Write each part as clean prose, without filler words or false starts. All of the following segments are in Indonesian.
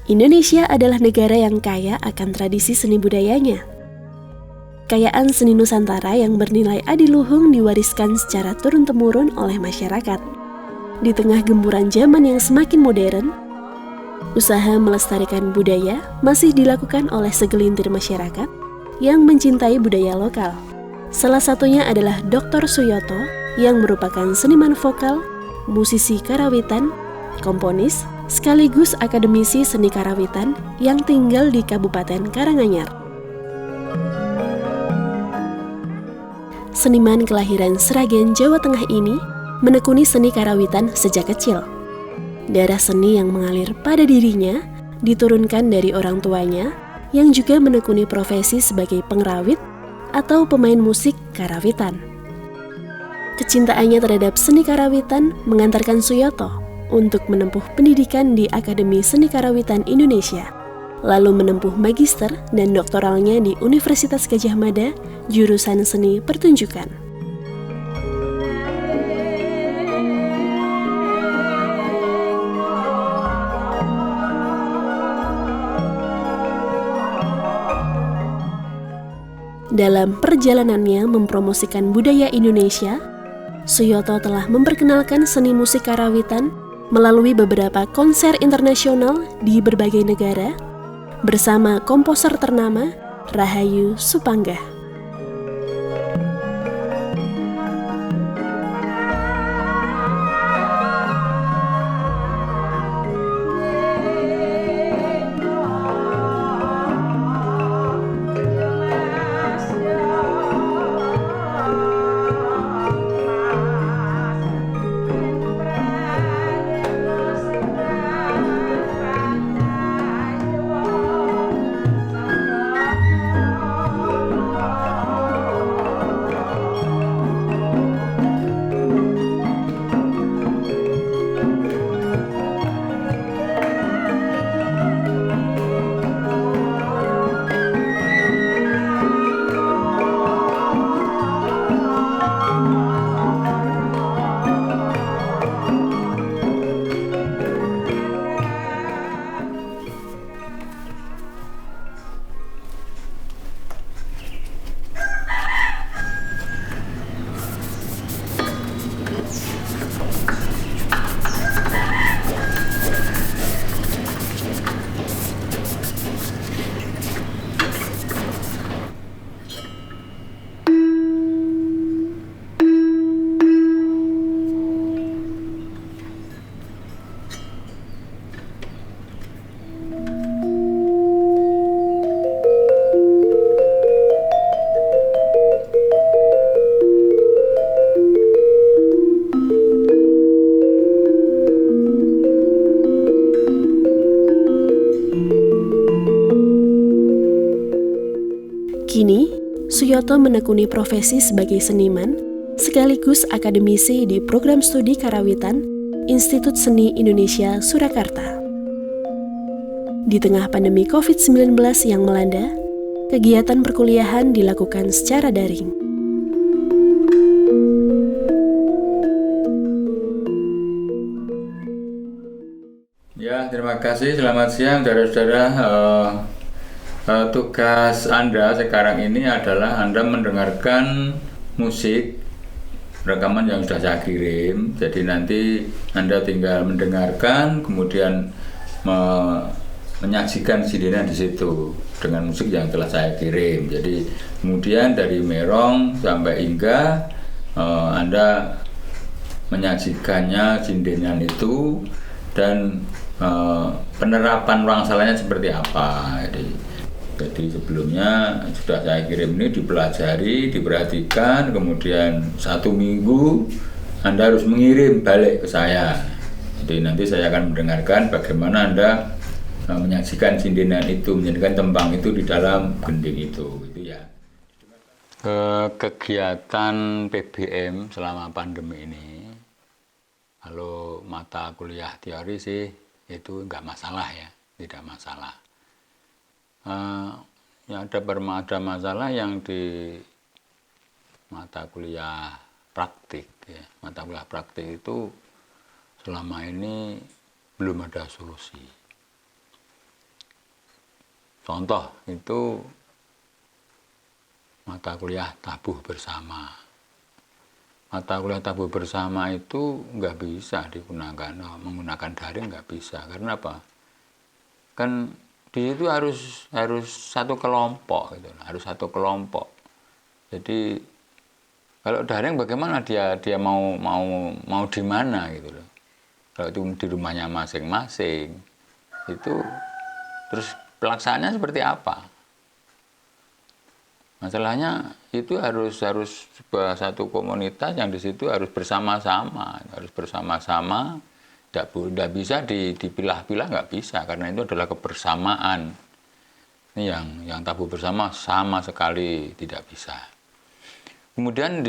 Indonesia adalah negara yang kaya akan tradisi seni budayanya. Kekayaan seni Nusantara yang bernilai adiluhung diwariskan secara turun-temurun oleh masyarakat. Di tengah gempuran zaman yang semakin modern, usaha melestarikan budaya masih dilakukan oleh segelintir masyarakat yang mencintai budaya lokal. Salah satunya adalah Dr. Suyoto yang merupakan seniman vokal, musisi karawitan, komponis, sekaligus akademisi seni karawitan yang tinggal di Kabupaten Karanganyar. Seniman kelahiran Sragen, Jawa Tengah ini menekuni seni karawitan sejak kecil. Darah seni yang mengalir pada dirinya diturunkan dari orang tuanya yang juga menekuni profesi sebagai pengrawit atau pemain musik karawitan. Kecintaannya terhadap seni karawitan mengantarkan Suyoto untuk menempuh pendidikan di Akademi Seni Karawitan Indonesia, lalu menempuh magister dan doktoralnya di Universitas Gadjah Mada, jurusan seni pertunjukan. Dalam perjalanannya mempromosikan budaya Indonesia, Suyoto telah memperkenalkan seni musik karawitan melalui beberapa konser internasional di berbagai negara bersama komposer ternama Rahayu Supanggah. Kini, Suyoto menekuni profesi sebagai seniman sekaligus akademisi di program studi karawitan Institut Seni Indonesia Surakarta. Di tengah pandemi COVID-19 yang melanda, kegiatan perkuliahan dilakukan secara daring. Ya, terima kasih. Selamat siang, saudara-saudara. Tugas Anda sekarang ini adalah Anda mendengarkan musik rekaman yang sudah saya kirim. Jadi nanti Anda tinggal mendengarkan, kemudian menyaksikan CD-nya di situ dengan musik yang telah saya kirim. Jadi kemudian dari Merong sampai Ingga, Anda menyaksikannya CD-nya itu dan penerapan wangsalanya seperti apa. Jadi sebelumnya sudah saya kirim ini dipelajari, diperhatikan, kemudian 1 minggu Anda harus mengirim balik ke saya. Jadi nanti saya akan mendengarkan bagaimana Anda menyaksikan sindiran itu, menjadikan tembang itu di dalam gending itu, gitu ya. Kegiatan PBM selama pandemi ini, kalau mata kuliah teori sih itu nggak masalah ya, tidak masalah. Ya ada masalah yang di mata kuliah praktik ya. Mata kuliah praktik itu selama ini belum ada solusi. Contoh itu mata kuliah tabuh bersama. Mata kuliah tabuh bersama itu nggak bisa digunakan, menggunakan daring nggak bisa. Karena apa? Kan di situ harus satu kelompok gitu, harus satu kelompok. Jadi kalau daring bagaimana dia mau di mana gitu loh. Kalau itu di rumahnya masing-masing, itu terus pelaksanaannya seperti apa? Masalahnya itu harus sebuah satu komunitas yang di situ harus bersama-sama, tidak bisa dipilah-pilah, nggak bisa, karena itu adalah kebersamaan. Ini yang tabuh bersama sama sekali tidak bisa. Kemudian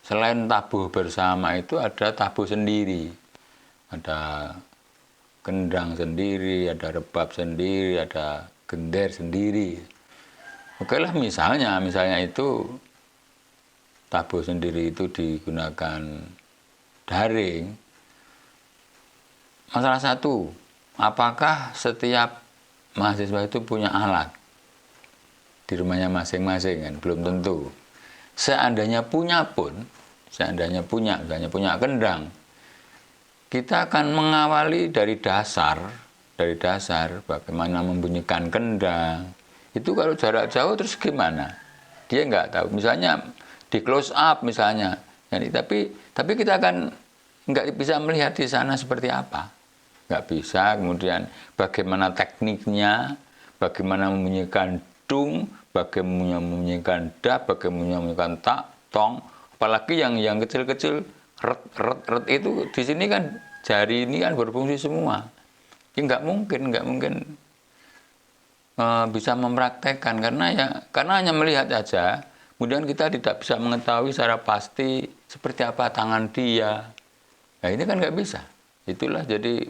selain tabuh bersama itu ada tabuh sendiri. Ada kendang sendiri, ada rebab sendiri, ada gender sendiri. Oke lah, misalnya itu tabuh sendiri itu digunakan daring. Masalah satu, apakah setiap mahasiswa itu punya alat di rumahnya masing-masing? Kan belum tentu. Seandainya punya misalnya punya kendang, kita akan mengawali dari dasar bagaimana membunyikan kendang. Itu kalau jarak jauh terus gimana? Dia nggak tahu. Misalnya di close up misalnya, jadi, tapi kita akan nggak bisa melihat di sana seperti apa, nggak bisa. Kemudian bagaimana tekniknya, bagaimana membunyikan dung, bagaimana membunyikan dap, bagaimana membunyikan tak, tong, apalagi yang kecil-kecil. Ret itu di sini kan jari ini kan berfungsi semua. Ya nggak mungkin bisa mempraktekkan karena hanya melihat saja. Kemudian kita tidak bisa mengetahui secara pasti seperti apa tangan dia. Nah ini kan nggak bisa. Itulah jadi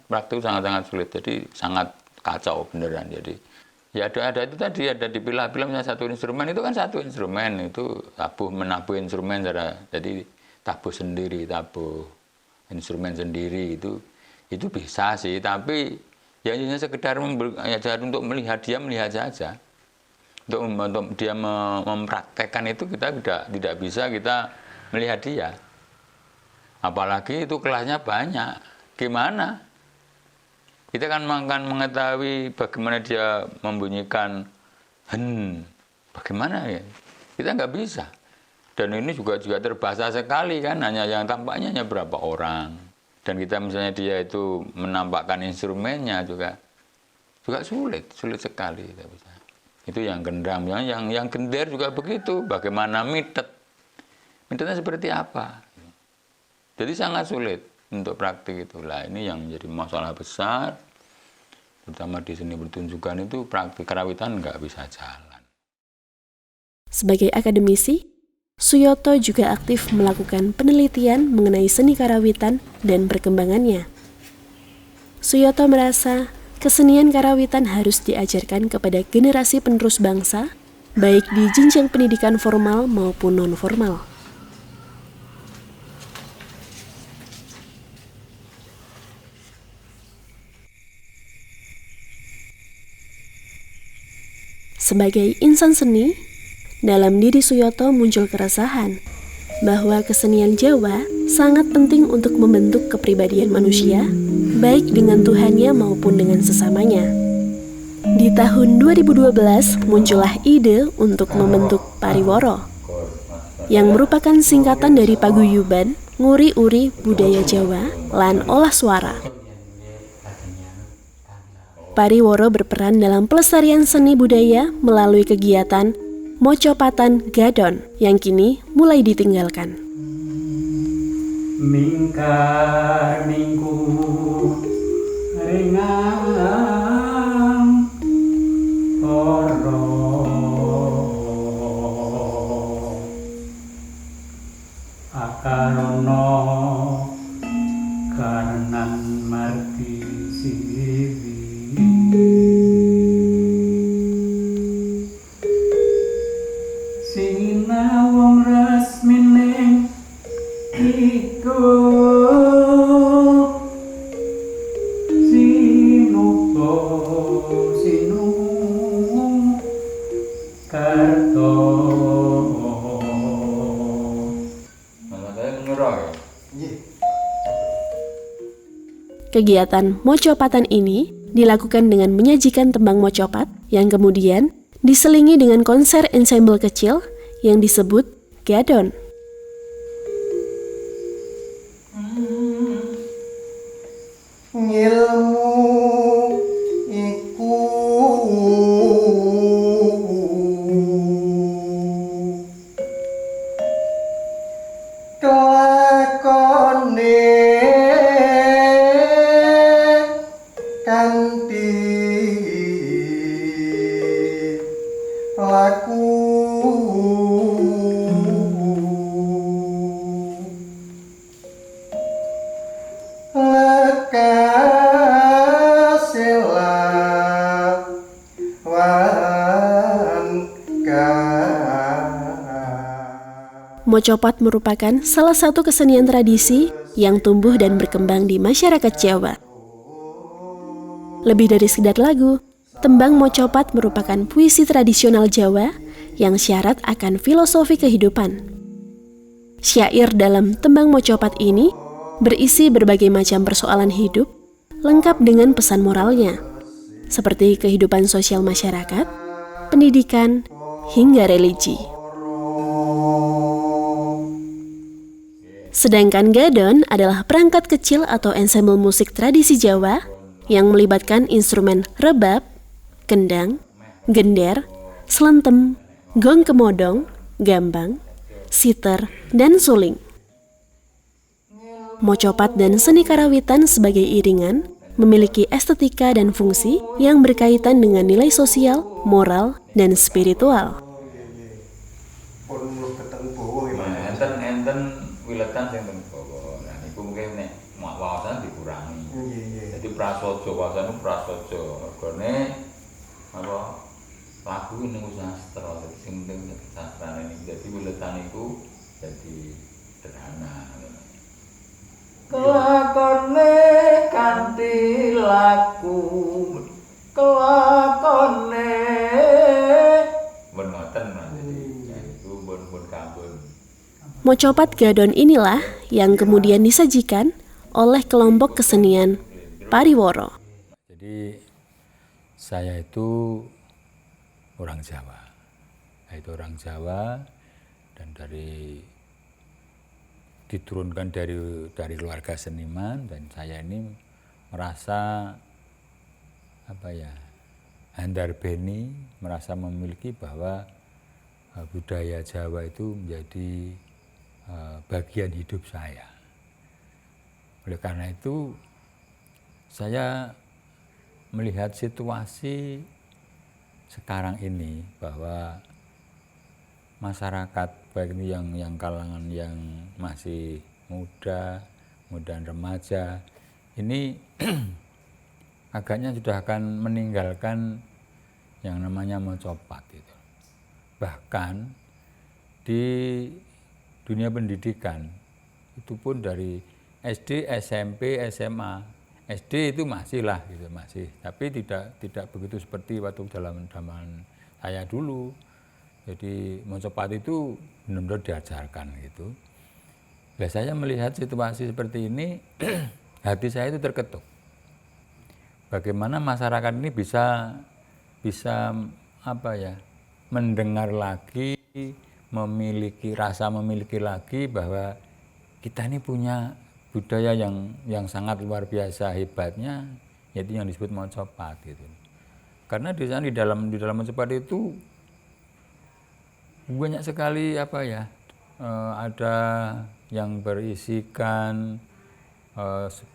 praktik sangat sulit. Jadi sangat kacau beneran. Jadi ya ada itu tadi, ada dipilah-pilah misalnya satu instrumen itu kan satu instrumen itu menabuh instrumen jadi tabuh sendiri, tabuh instrumen sendiri itu bisa sih, tapi ya hanya sekedar untuk melihat saja. Untuk dia mempraktekkan itu kita tidak bisa kita melihat dia. Apalagi itu kelasnya banyak. Gimana? Kita kan akan mengetahui bagaimana dia membunyikan bagaimana ya? Kita nggak bisa. Dan ini juga terbatas sekali kan, hanya yang tampaknya hanya berapa orang. Dan kita misalnya dia itu menampakkan instrumennya juga sulit sekali. Itu yang gendam, yang gender juga begitu. Bagaimana mitednya seperti apa? Jadi sangat sulit untuk praktik itulah. Ini yang menjadi masalah besar, terutama di seni pertunjukan itu praktik karawitan nggak bisa jalan. Sebagai akademisi, Suyoto juga aktif melakukan penelitian mengenai seni karawitan dan perkembangannya. Suyoto merasa kesenian karawitan harus diajarkan kepada generasi penerus bangsa, baik di jenjang pendidikan formal maupun non-formal. Sebagai insan seni, dalam diri Suyoto muncul keresahan bahwa kesenian Jawa sangat penting untuk membentuk kepribadian manusia, baik dengan Tuhannya maupun dengan sesamanya. Di tahun 2012 muncullah ide untuk membentuk Pariworo, yang merupakan singkatan dari paguyuban nguri-uri budaya Jawa lan olah suara. Pariworo berperan dalam pelestarian seni budaya melalui kegiatan Mocopatan Gadon yang kini mulai ditinggalkan. Mingkar minggu ringang oro akarono karenan marti siwi sina wong resmine iku sinuko Kegiatan mocopatan ini dilakukan dengan menyajikan tembang mocopat yang kemudian diselingi dengan konser ensemble kecil yang disebut gadon. Ngilmu iku kelakone kanthi laku Mocopat merupakan salah satu kesenian tradisi yang tumbuh dan berkembang di masyarakat Jawa. Lebih dari sekedar lagu, tembang mocopat merupakan puisi tradisional Jawa yang syarat akan filosofi kehidupan. Syair dalam tembang mocopat ini berisi berbagai macam persoalan hidup, lengkap dengan pesan moralnya, seperti kehidupan sosial masyarakat, pendidikan, hingga religi. Sedangkan gadon adalah perangkat kecil atau ensemble musik tradisi Jawa yang melibatkan instrumen rebab, kendang, gender, slentem, gong kemodong, gambang, siter, dan suling. Mocopat dan seni karawitan sebagai iringan memiliki estetika dan fungsi yang berkaitan dengan nilai sosial, moral, dan spiritual. Enten wiletan sing teng bawah. Nah niku mungkin nek wawasan dikurangi. Jadi prasaja wawasan itu prasaja. Regane apa lagu ning sastra sing teng sastrane iki. Jadi wiletan iku jadi sederhana. Kelakone kanthi laku kelakone mun ngoten jadi iku pun kampun. Mocopat gadon inilah yang kemudian disajikan oleh kelompok kesenian Pariworo. Jadi saya itu orang Jawa. Saya itu orang Jawa dan diturunkan dari keluarga seniman, dan saya ini merasa handar beni, merasa memiliki bahwa budaya Jawa itu menjadi bagian hidup saya. Oleh karena itu saya melihat situasi sekarang ini bahwa masyarakat baik ini yang kalangan yang masih muda, kemudian remaja ini agaknya sudah akan meninggalkan yang namanya mocopat itu. Bahkan di dunia pendidikan itu pun dari SD, SMP, SMA. SD itu masih, tapi tidak begitu seperti waktu dalam zaman saya dulu. Jadi mocopat itu benar-benar diajarkan gitu. Nah, saya melihat situasi seperti ini, hati saya itu terketuk. Bagaimana masyarakat ini bisa mendengar lagi, memiliki lagi bahwa kita ini punya budaya yang sangat luar biasa hebatnya, yaitu yang disebut mocopat gitu. Karena di sana di dalam mocopat itu banyak sekali ada yang berisikan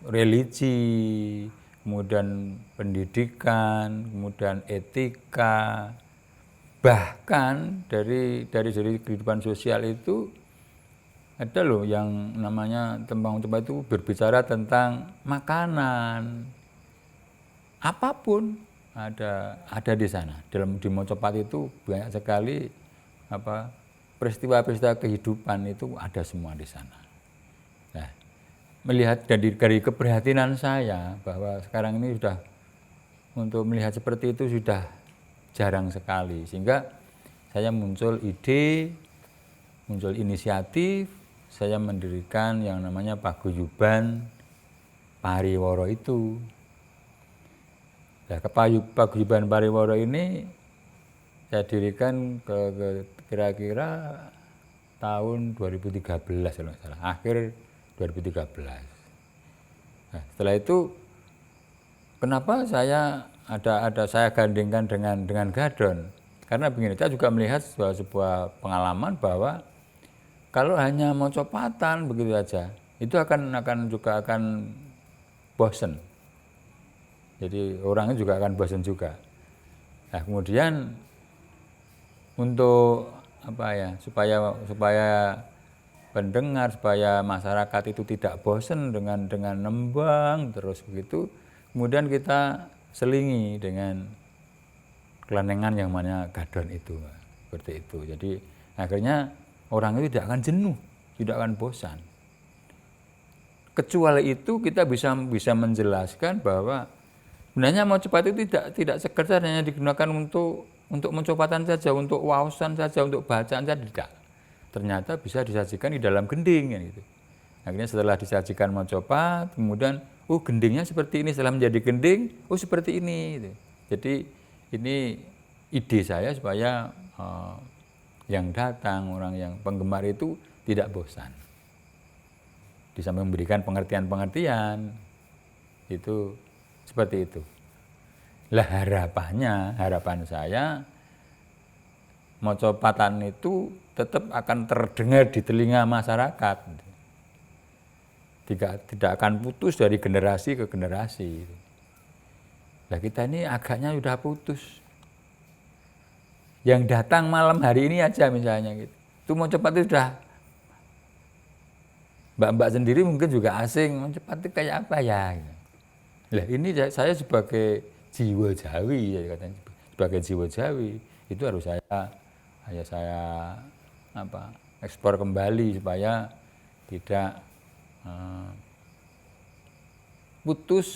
religi, kemudian pendidikan, kemudian etika. Bahkan dari kehidupan sosial itu ada loh yang namanya tembang mocopat itu berbicara tentang makanan, apapun ada di sana. Di mocopat itu banyak sekali peristiwa-peristiwa kehidupan itu ada semua di sana. Nah, melihat dari keprihatinan saya bahwa sekarang ini sudah untuk melihat seperti itu sudah jarang sekali, sehingga saya muncul ide, muncul inisiatif saya mendirikan yang namanya Paguyuban Pariwara itu. Nah, Paguyuban Pariwara ini saya dirikan kira-kira tahun 2013 kalau nggak salah, akhir 2013. Nah, setelah itu kenapa saya saya gandingkan dengan Gadon? Karena begini, saya juga melihat sebuah pengalaman bahwa kalau hanya mocopatan begitu saja, itu akan bosen. Jadi orangnya juga akan bosan juga. Nah, kemudian untuk supaya pendengar, supaya masyarakat itu tidak bosan dengan nembang terus begitu, kemudian kita selingi dengan kelenengan yang mana Gadon itu, seperti itu. Jadi akhirnya orang itu tidak akan jenuh, tidak akan bosan. Kecuali itu kita bisa menjelaskan bahwa sebenarnya mocopat itu tidak sekedar hanya digunakan untuk mocopatan saja, untuk waosan saja, untuk bacaan saja, tidak. Ternyata bisa disajikan di dalam gending kan gitu. Akhirnya setelah disajikan mocopat, kemudian gendingnya seperti ini, setelah menjadi gending, seperti ini gitu. Jadi ini ide saya supaya yang datang, orang yang penggemar itu tidak bosan. Di samping memberikan pengertian-pengertian, itu seperti itu. Lah harapan saya mocopatan itu tetap akan terdengar di telinga masyarakat. Tidak akan putus dari generasi ke generasi. Lah kita ini agaknya sudah putus. Yang datang malam hari ini aja misalnya gitu. Itu mocopat itu sudah mbak-mbak sendiri mungkin juga asing, mocopat itu kayak apa ya? Lah ini saya sebagai jiwa Jawi, ya katanya, sebagai jiwa Jawi itu harus saya ekspor kembali supaya tidak putus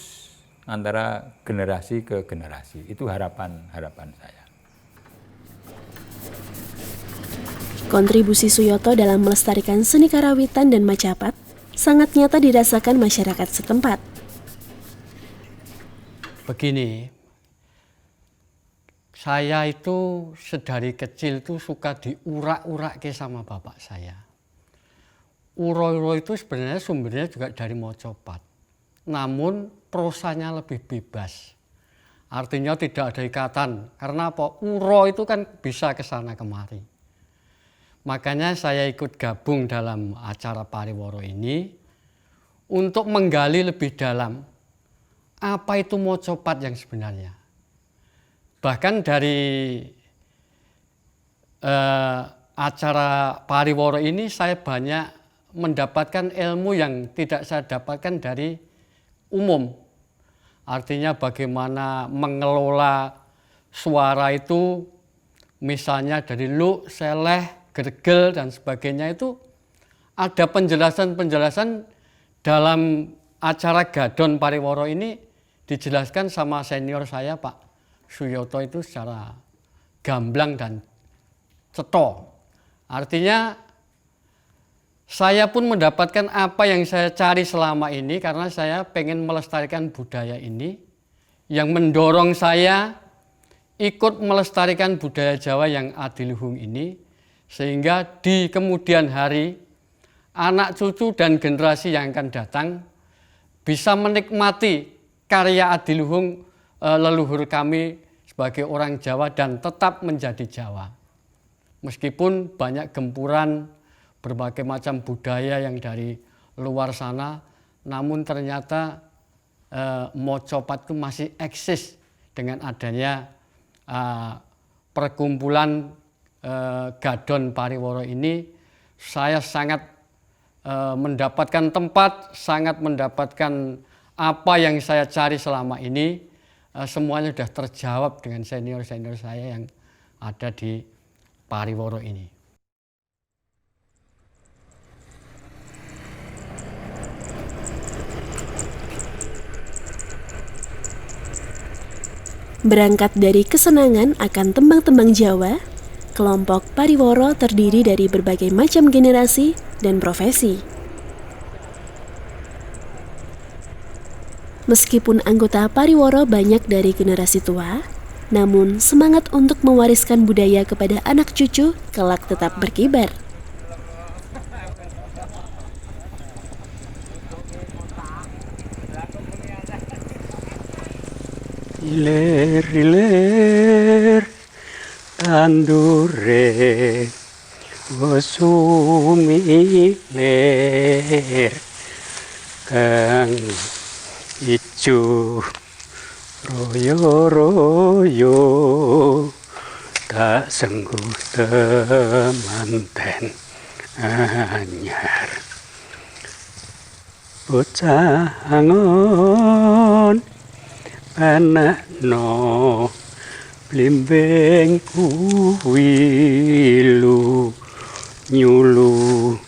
antara generasi ke generasi. Itu harapan saya. Kontribusi Suyoto dalam melestarikan seni karawitan dan Macapat sangat nyata dirasakan masyarakat setempat. Begini, saya itu sedari kecil tuh suka diurak-urake sama bapak saya. Uro-uro itu sebenarnya sumbernya juga dari mocopat, namun prosanya lebih bebas. Artinya tidak ada ikatan, karena apa? Uro itu kan bisa ke sana kemari. Makanya saya ikut gabung dalam acara Pariwara ini untuk menggali lebih dalam apa itu mocopat yang sebenarnya. Bahkan dari acara Pariwara ini saya banyak mendapatkan ilmu yang tidak saya dapatkan dari umum. Artinya bagaimana mengelola suara itu, misalnya dari luk, seleh, gergel dan sebagainya, itu ada penjelasan-penjelasan dalam acara Gadon Pariwara ini dijelaskan sama senior saya Pak Suyoto itu secara gamblang dan cetha. Artinya saya pun mendapatkan apa yang saya cari selama ini karena saya pengen melestarikan budaya ini, yang mendorong saya ikut melestarikan budaya Jawa yang adiluhung ini, sehingga di kemudian hari anak cucu dan generasi yang akan datang bisa menikmati karya adiluhung leluhur kami sebagai orang Jawa dan tetap menjadi Jawa. Meskipun banyak gempuran berbagai macam budaya yang dari luar sana, namun ternyata mocopat itu masih eksis dengan adanya perkumpulan Gadon Pariwara ini. Saya sangat mendapatkan tempat, sangat mendapatkan apa yang saya cari selama ini. Semuanya sudah terjawab dengan senior-senior saya yang ada di Pariwara ini. Berangkat dari kesenangan akan tembang-tembang Jawa, Kelompok pariworo terdiri dari berbagai macam generasi dan profesi. Meskipun anggota pariworo banyak dari generasi tua, namun semangat untuk mewariskan budaya kepada anak cucu kelak tetap berkibar. Iler-iler tandure sumiler kang ijo royo-royo tak sengguh temanten anyar bocah angon anakno blimbing kuwilu nyulu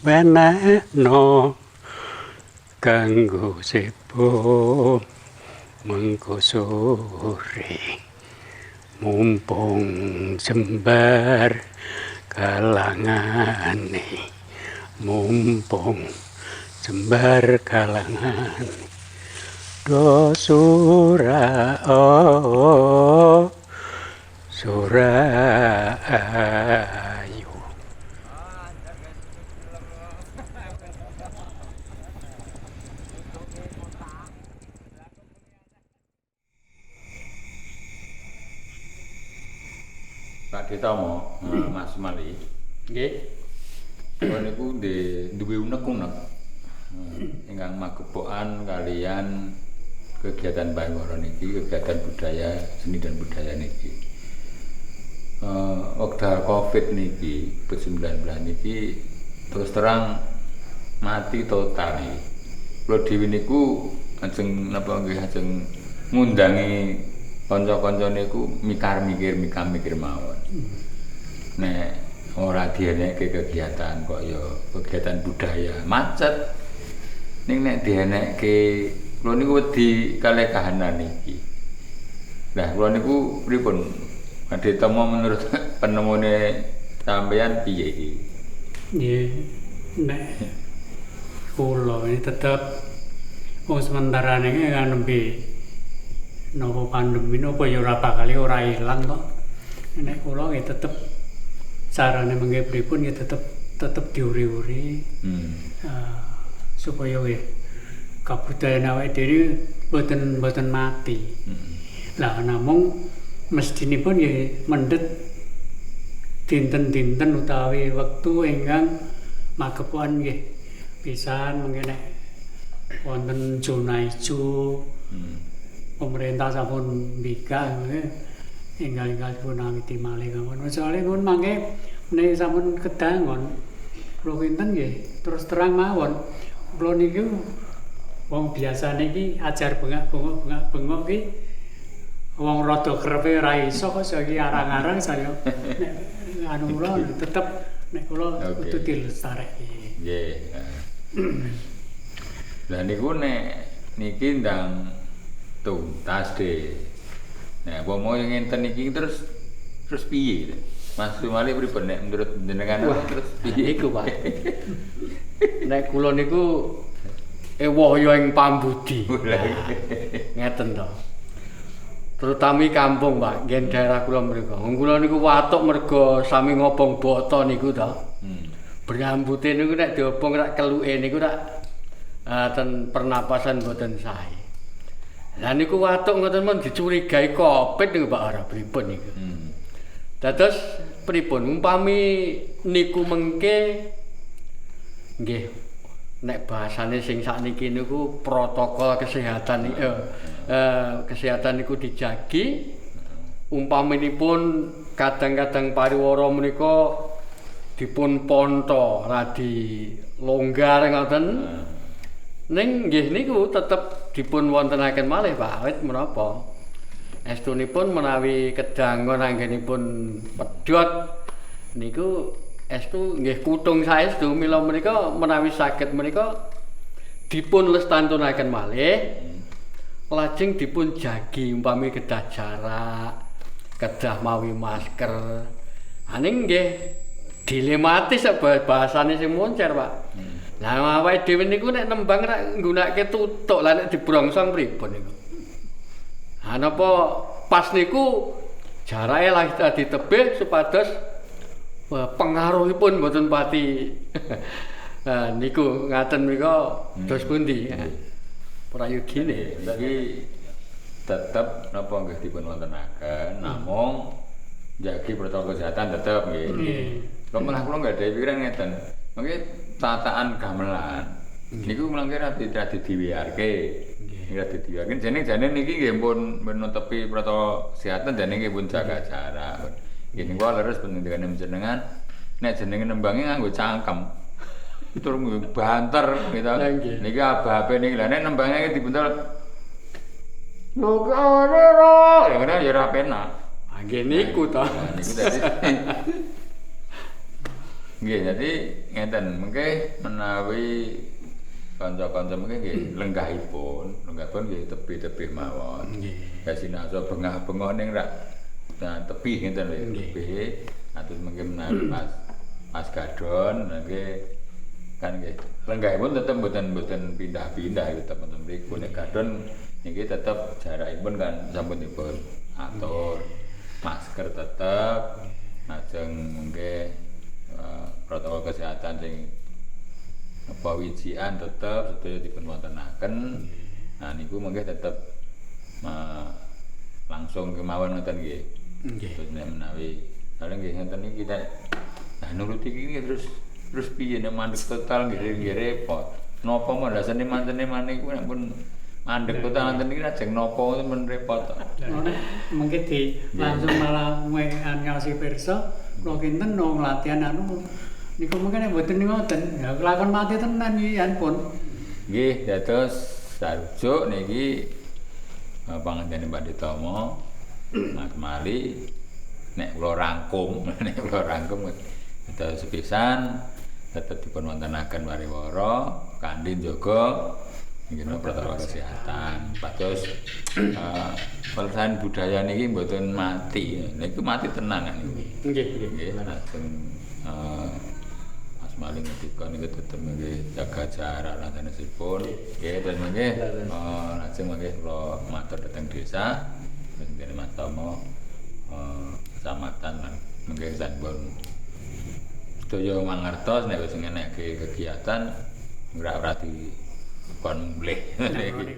benekno kanggo sepo mengko sore mumpung jembar kalangane mumpung jembar kalangane do Surayu Pak Ditomo, Mas Mali. Nggih. Kula niku duwe unek-unek. Ingkang magepokan kalian kegiatan pariwara niki, kegiatan budaya, seni dan budaya niki. Wekdal Covid niki, COVID-19 niki terus terang mati total niki. Kula dhewe niku ajeng napa nggih ajeng ngundangi kanca-kanca niku mikir mawon. Nek ora dienekke kegiatan kaya kegiatan budaya macet ning nek dienekke kula niku wedi kalih kahanan iki. Lah kula niku pripun? Ditomo menurut penemune sampeyan piye iki? Nggih, nek kula ini tetep sementara niki kan nembe napa pandemi napa ya ora bakal ora ilang to. Nek kula nggih tetep carane mengke pripun ya tetep diuri-uri. Supaya nggih kabudayaan awake dhewe boten mati. Lah namung mestinipun nggih mendhet dinten-dinten utawi wektu ingkang magepokan nggih pisan mengke nek wonten zona ijo pemerintah sampun mbikak enggal-enggal pun awiti malih kawon. Soale pun mangke nek sampun kedangon kula kinten nggih terus terang mawon. Kula niku wong biasane iki ajar bengak-bengok iki wong rada kerepe ora iso kok saiki arang-arang saya nek anu kula tetep nek kula kudu dilestarekke. Nggih. Lah niku nek niki ndang tuntas deh. Nah, mau yang ngenten iki terus piye? Mas Sumali pripun nek menurut jenengan terus piye iku, Pak? Nek kula niku wahya ing pambudi. Ngeten to. Terutami kampung, Pak, ngen daerah kula mriku. Wong kula niku watuk merga sami ngobong boto niku to. Berambute niku nek diobong rak keluke niku rak ten pernapasan boten sae. Lah niku watuk ngoten men dicurigai Covid niku Pak ora pripun niku. Dados pripun umpami niku mengke nggih nek bahasane sing sakniki niku protokol kesehatan kesehatan niku dijagi umpaminipun kadang-kadang pariwara menika dipun ponto radi longgar ngoten. Ning nggih niku tetep dipun wontenaken malih Pak awit menapa estunipun menawi kedangon anggenipun pedhot niku estu nggih kutung saestu mila menika menawi saged menika dipun lestantunaken malih lajeng dipun jagi umpami kedah jarak kedah mawi masker. Aning nggih dilematis bahasane sing moncer, Pak. Lah awake dhewe niku nek nembang nek nggunakake tutuk lah nek dibrongsong pripun niku. Ha napa pas niku jarake lah ditebih supados pengaruhipun mboten pati niku ngaten menika dos pundi prayogine. Tapi tetep napa nggih dipun wontenaken namung njagi protokol kesehatan tetep nggih. Kok malah kula nggak ada pikiran ngeten. Mengki tataan gamelan niku mlangke ra diwiarke. Nggih diwiarke jane niki nggih pun netepi protokol kesehatan jane nggih pun jaga jarak. Nggih niku leres pendidikan jenengan nek jenenge nembange nganggo cangkem. Tur banter gitu. Niki abah-abah niki lha nek nembange dibuntel lho ora ya ngene ya ora penak. Ah nggih niku to. Niku dadi nggih, jadi ngeten mengke menawi kanca-kanca mengke nggih lenggahipun nggih tepi-tepi mawon. Nggih. Kasinaso bengah-bengah ning rak tepi ngeten lho tepi. Atus mengke menawi pas gadon nggih kan nggih. Lenggahipun tetep mboten pindah-pindah tetep wonten mriku nek gadon niki tetep jarakipun kan sampun dipun atur. Masker tetep lajeng mengke protokol kesehatan sing apa wijian tetep sedaya dipun wontenaken. Nah niku mengke tetep langsung kemawon ngoten nggih. Nggih. Terus menawi kalau nggih ngoten niki kita nah nuruti iki terus piye nek mandek total nggih repot. Napa mandasane mantene maniku nek pun mandek total ngoten niki lajeng napa men repot. Mungkin langsung malah ngasih pirsa kula kinten nang latihan anu niku mungkin nek mboten ngoten ya kelakon mati tenan iki pun. Nggih, dados sarujuk niki pangandane Pak Ditama Mas Mali nek kula rangkum dados sepisan tetep dipun wontenaken wariwara kanthi njaga nggih protokol kesehatan. Pados pelestarian budaya niki mboten mati. Niku mati tenan niku. Nggih, lajeng Mas Mali ngendika niku tetep nggih jaga jarak lan sanesipun. Nggih, terus nggih lajeng nggih kula matur dhateng desa dene Mas Tama kecamatan lan nggih sampun sedaya mangertos nek wis ngenekke kegiatan ora kon mulih iki.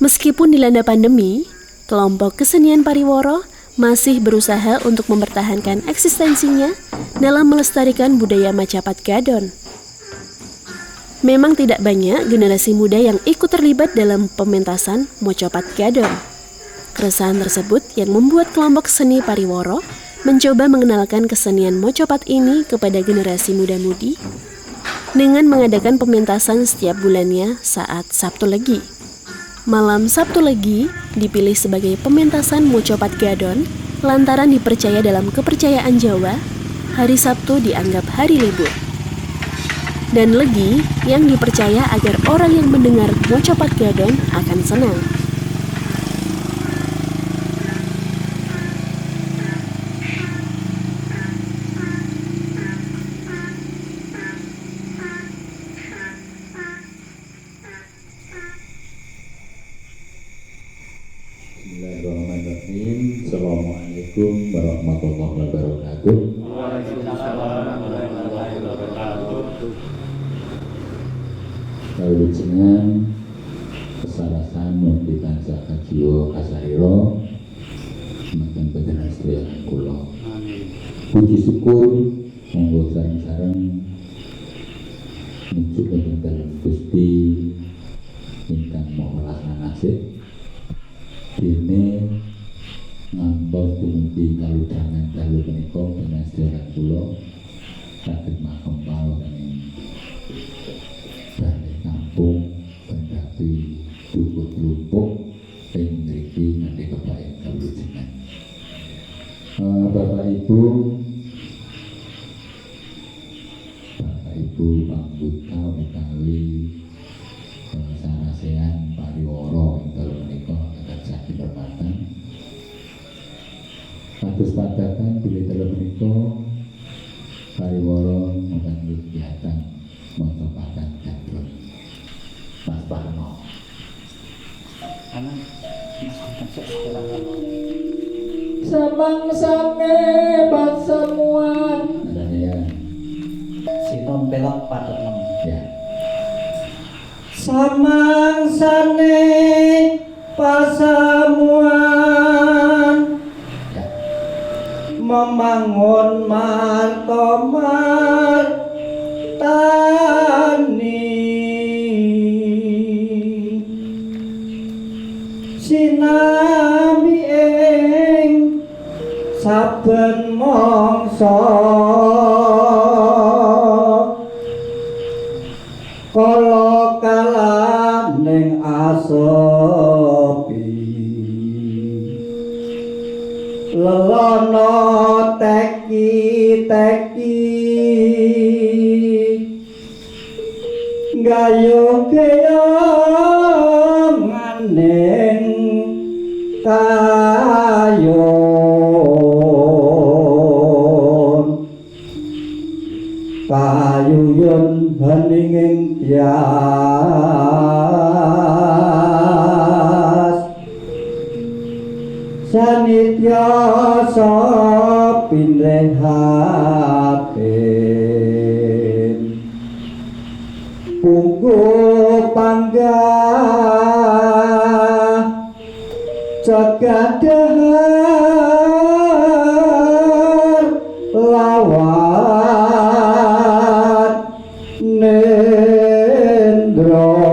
Meskipun dilanda pandemi, kelompok kesenian pariwara masih berusaha untuk mempertahankan eksistensinya dalam melestarikan budaya Macapat Gadon. Memang tidak banyak generasi muda yang ikut terlibat dalam pementasan Mocopat Gadon. Keresahan tersebut yang membuat kelompok seni pariwara mencoba mengenalkan kesenian Mocopat ini kepada generasi muda-mudi dengan mengadakan pementasan setiap bulannya saat Sabtu Legi. Malam Sabtu Legi dipilih sebagai pementasan Mocopat Gadon lantaran dipercaya dalam kepercayaan Jawa, hari Sabtu dianggap hari libur. Dan Legi yang dipercaya agar orang yang mendengar Mocopat Gadon akan senang. Bismillahirrahmanirrahim. Assalamualaikum warahmatullahi wabarakatuh. Kawilujengan kesalahan yang ditansahkan jiwa kasariro semakin benar sedaya kula. Puji syukur monggo sareng-sareng nuju dalam Gusti ingkang maha nasib. Dene ngantos dumugi kaludhangan dalu menika benar sedaya kula saged makom pawonten bali kampung pendapi Dukut Lumpuk ing mriki nganti kebaik kalujengan. Bapak Ibu anggota utawi sarasean pariwara ing dalem menika tansah dipermatan. Kados padakan bilih dalem menika pariwara wonten kegiatan maca pakan gandrung. Mas Parno. Samangsane pasamuan Adanya sinom pelok padenem ya. samangsane pasamuan Ya. memangun marta-martani sinami ing saben mangsa kala kalaning asepi lelono teki-teki gayuh keyanganing kayuyun heninging tias sanitya sapindrehatin pungku panggah Jagadahar lawan nendro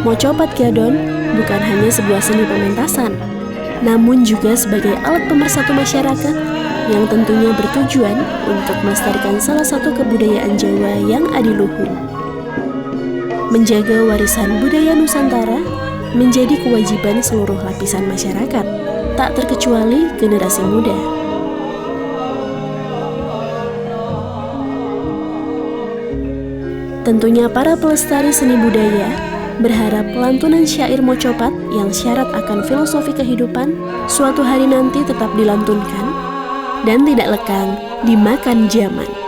Mocopat Gadon bukan hanya sebuah seni pementasan, namun juga sebagai alat pemersatu masyarakat yang tentunya bertujuan untuk melestarikan salah satu kebudayaan Jawa yang adiluhung. Menjaga warisan budaya Nusantara menjadi kewajiban seluruh lapisan masyarakat, tak terkecuali generasi muda. Tentunya para pelestari seni budaya berharap lantunan syair mocopat yang syarat akan filosofi kehidupan suatu hari nanti tetap dilantunkan dan tidak lekang dimakan zaman.